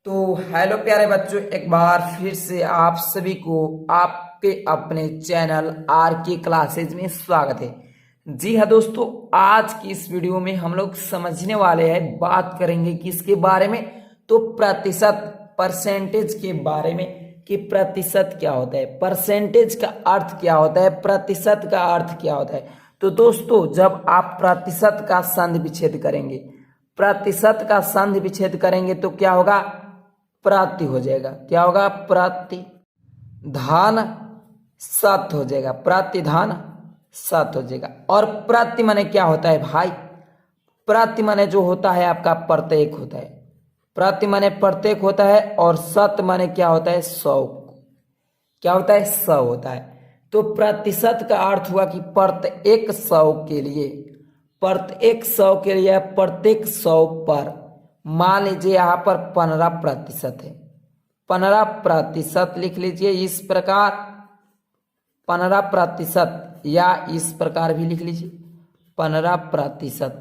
तो हेलो प्यारे बच्चों, एक बार फिर से आप सभी को आपके अपने चैनल आर के क्लासेज में स्वागत है। जी हाँ दोस्तों, आज की इस वीडियो में हम लोग समझने वाले हैं, बात करेंगे किसके बारे में, तो प्रतिशत, परसेंटेज के बारे में कि प्रतिशत क्या होता है, परसेंटेज का अर्थ क्या होता है, प्रतिशत का अर्थ क्या होता है। तो दोस्तों, जब आप प्रतिशत का संधि विच्छेद करेंगे, प्रतिशत का संधि विच्छेद करेंगे तो क्या होगा, प्राति हो जाएगा। क्या होगा, प्रतिधान सत हो जाएगा, प्रतिधान सत हो जाएगा। और प्रति माने क्या होता है भाई, प्रति माने जो होता है आपका प्रत्येक होता है, प्रति माने प्रत्येक होता है, और सत माने क्या होता है, 100। क्या होता है, 100 होता है। तो प्रतिशत का अर्थ हुआ कि प्रत्येक 100 के लिए, प्रत्येक 100 के लिए, प्रत्येक 100 पर मान लीजिए यहाँ पर 15% है, 15% लिख लीजिए इस प्रकार, 15%, या इस प्रकार भी लिख लीजिए 15%।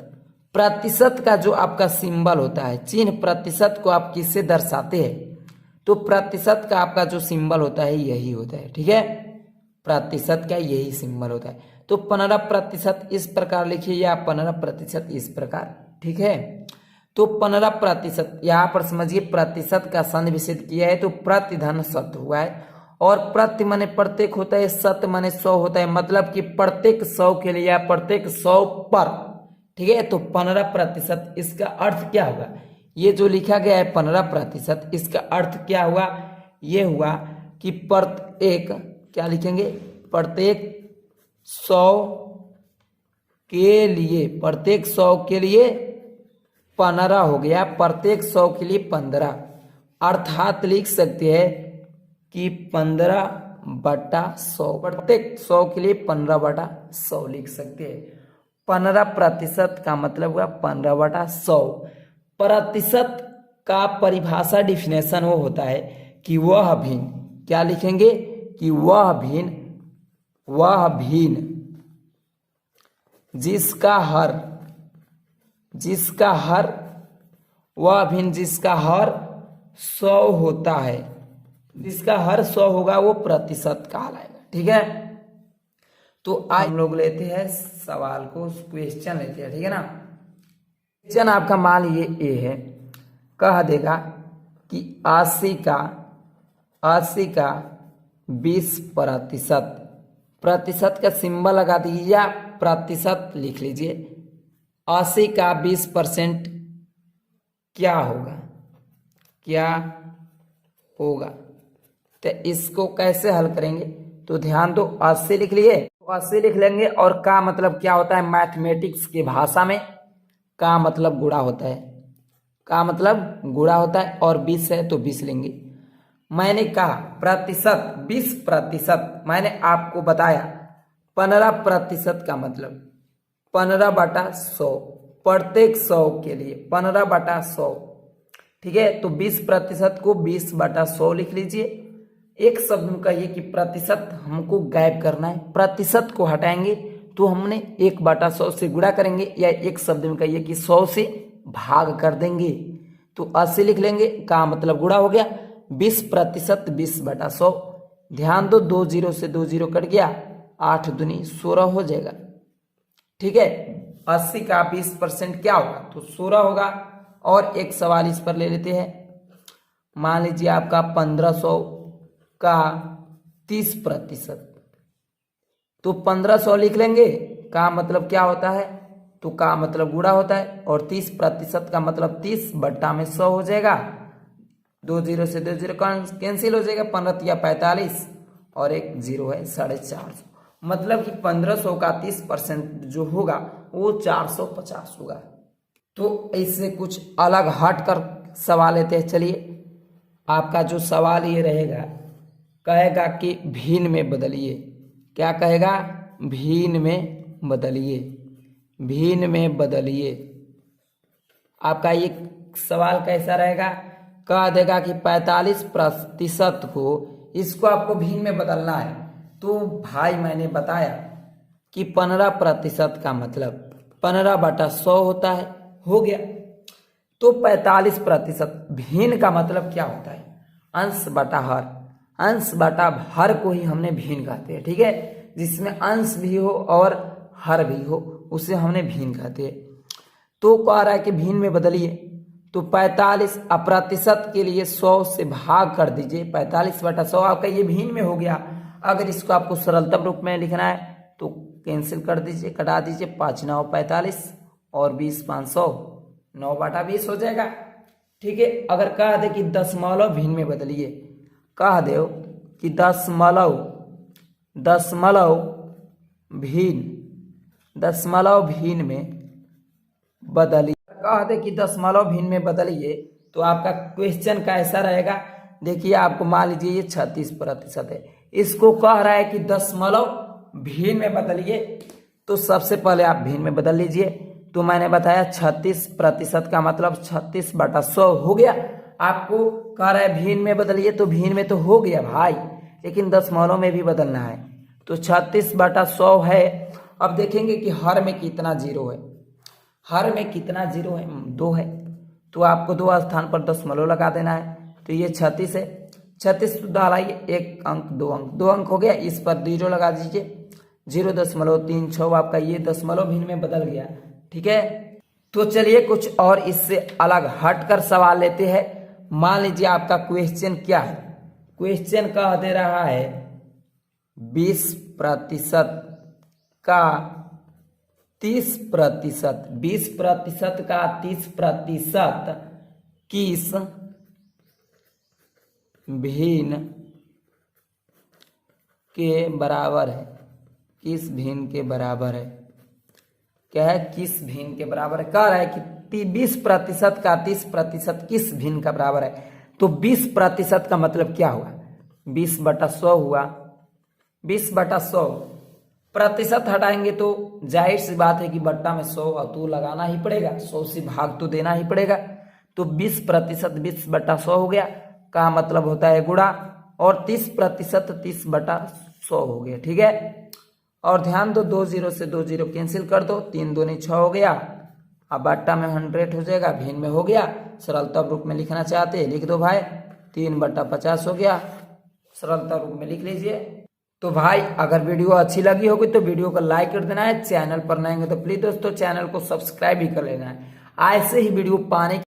प्रतिशत का जो आपका सिंबल होता है, चिन्ह, प्रतिशत को आप किससे दर्शाते हैं, तो प्रतिशत का आपका जो सिंबल होता है यही होता है। ठीक है, प्रतिशत का यही सिंबल होता है। तो 15% इस प्रकार लिखिए, या 15% इस प्रकार। ठीक है, तो 15%, यहाँ पर समझिए प्रतिशत का संधि विच्छेद किया है तो प्रतिधन सत हुआ है, और प्रति माने प्रत्येक होता है, सत माने 100 होता है, मतलब कि प्रत्येक 100 के लिए या प्रत्येक 100 पर। ठीक है, तो 15%, इसका अर्थ क्या होगा, ये जो लिखा गया है 15%, इसका अर्थ क्या हुआ, ये हुआ कि प्रत्येक, क्या लिखेंगे, प्रत्येक 100 के लिए, प्रत्येक 100 के लिए 15 हो गया, प्रत्येक 100 के लिए 15, अर्थात लिख सकते हैं कि 15/100, प्रत्येक 100 के लिए 15/100 लिख सकते हैं। 15% का मतलब हुआ 15/100। प्रतिशत का परिभाषा, डिफिनेशन वो होता है कि वह भिन्न, क्या लिखेंगे, कि वह भिन्न जिसका हर 100 होता है, जिसका हर 100 होगा वो प्रतिशत कहलाएगा। ठीक है, तो आज हम लोग लेते हैं सवाल को, क्वेश्चन लेते हैं। ठीक है ना, क्वेश्चन आपका मान लीजिए ए है, कह देगा कि 80 का 20%, प्रतिशत का सिंबल लगा दीजिए या प्रतिशत लिख लीजिए। 80 का 20% क्या होगा, तो इसको कैसे हल करेंगे, तो ध्यान दो, 80 लिख लिए, 80 लिख लेंगे, और का मतलब क्या होता है, मैथमेटिक्स की भाषा में का मतलब गुणा होता है, का मतलब गुणा होता है, और 20 है तो 20 लेंगे। मैंने कहा प्रतिशत 20%, मैंने आपको बताया 15% का मतलब 15/100, प्रत्येक 100 के लिए 15/100। ठीक है, तो 20% को 20/100 लिख लीजिए। एक शब्द में कहिए कि प्रतिशत हमको गायब करना है, प्रतिशत को हटाएंगे तो हमने 1/100 से गुणा करेंगे, या एक शब्द में कहिए कि 100 से भाग कर देंगे, तो 80 लिख लेंगे, का मतलब गुणा हो गया, 20% 20/100। ध्यान दो, 2 0 से 2 0 कट गया, 8 दूनी 16 हो जाएगा। ठीक है, 80 का 20% क्या होगा, तो 16 होगा। और एक सवाल इस पर ले लेते हैं, मान लीजिए आपका 1500 का 30%, तो 1500 लिख लेंगे, का मतलब क्या होता है, तो का मतलब गुणा होता है, और 30% का मतलब 30/100 हो जाएगा। 2 0 से 2 0 कैंसिल हो जाएगा, 15 या 45, और एक 0 है 450, मतलब कि 1500 का 30% जो होगा वो 450 होगा। तो इससे कुछ अलग हट कर सवाल लेते हैं। चलिए, आपका जो सवाल ये रहेगा, कहेगा कि भिन्न में बदलिए। क्या कहेगा, भिन्न में बदलिए, भिन्न में बदलिए। आपका ये सवाल कैसा रहेगा, कह देगा कि 45% को, इसको आपको भिन्न में बदलना है। तो भाई मैंने बताया कि 15% का मतलब 15/100 होता है, हो गया। तो 45%। भिन्न का मतलब क्या होता है? अंश बटा हर। अंश बटा हर को ही हमने भिन्न कहते हैं, ठीक है। जिसमें अंश भी हो और हर भी हो उसे हमने भिन्न कहते हैं। तो कह रहा है कि भिन्न में बदलिए, तो 45 प्रतिशत के लिए 100 से भाग कर दीजिए। 45/100 आपका ये भिन्न में हो गया। अगर इसको आपको सरलतम रूप में लिखना है तो कैंसिल कर दीजिए, कटा दीजिए। 5 9 45 और 20 500, 9/20 हो जाएगा, ठीक है। अगर कह दे कि दशमलव भिन्न में बदलिए, कह दे कि दशमलव भिन्न में बदलिए, कह दे कि दशमलव भिन्न में बदलिए, तो आपका क्वेश्चन कैसा रहेगा? देखिए, आपको मान लीजिए ये 36% है, इसको कह रहा है कि दशमलव भिन्न में बदलिए, तो सबसे पहले आप भिन्न में बदल लीजिए। तो मैंने बताया 36% का मतलब 36/100 हो गया। आपको कह रहा है भिन्न में बदलिए, तो भिन्न में तो हो गया भाई, लेकिन दशमलव में भी बदलना है। तो 36/100 है। अब देखेंगे कि हर में कितना जीरो है। हर में कितना जीरो है? 2 है। तो आपको 2 स्थान पर दशमलव लगा देना है। तो ये 36 है। 36 डालाइए, 1 अंक 2 अंक, 2 अंक हो गया। इस पर 0 लगा दीजिए, 0.36 आपका ये दशमलव भिन्न में बदल गया, ठीक है। तो चलिए कुछ और इससे अलग हटकर सवाल लेते हैं। मान लीजिए आपका क्वेश्चन क्या है? क्वेश्चन कह दे रहा है 20% का 30%, 20% का 30% किस भिन्न के बराबर है? किस भिन्न के बराबर है? क्या है? किस भिन्न के बराबर है। कह रहा है कि 20% का 30% किस भिन्न का बराबर है। तो 20% का मतलब क्या हुआ? 20/100 हुआ। 20/100 प्रतिशत हटाएंगे तो जाहिर सी बात है कि बट्टा में 100 तो लगाना ही पड़ेगा, 100 से भाग तो देना ही पड़ेगा। तो 20% 20/100 हो गया, का मतलब होता है गुणा, और 30% 30/100 हो गया, ठीक है। और ध्यान दो, 2 0 से 2 0 कैंसिल कर दो, 3 दूनी 6 हो गया। अब बट्टा में 100 हो जाएगा, भिन्न में हो गया। सरलता रूप में लिखना चाहते हैं लिख दो भाई, 3/50 हो गया। सरलता रूप में लिख लीजिए। तो भाई अगर वीडियो अच्छी लगी होगी तो वीडियो को लाइक कर देना है। चैनल पर नए हैं तो प्लीज दोस्तों चैनल को सब्सक्राइब भी कर लेना है। ऐसे ही वीडियो पाने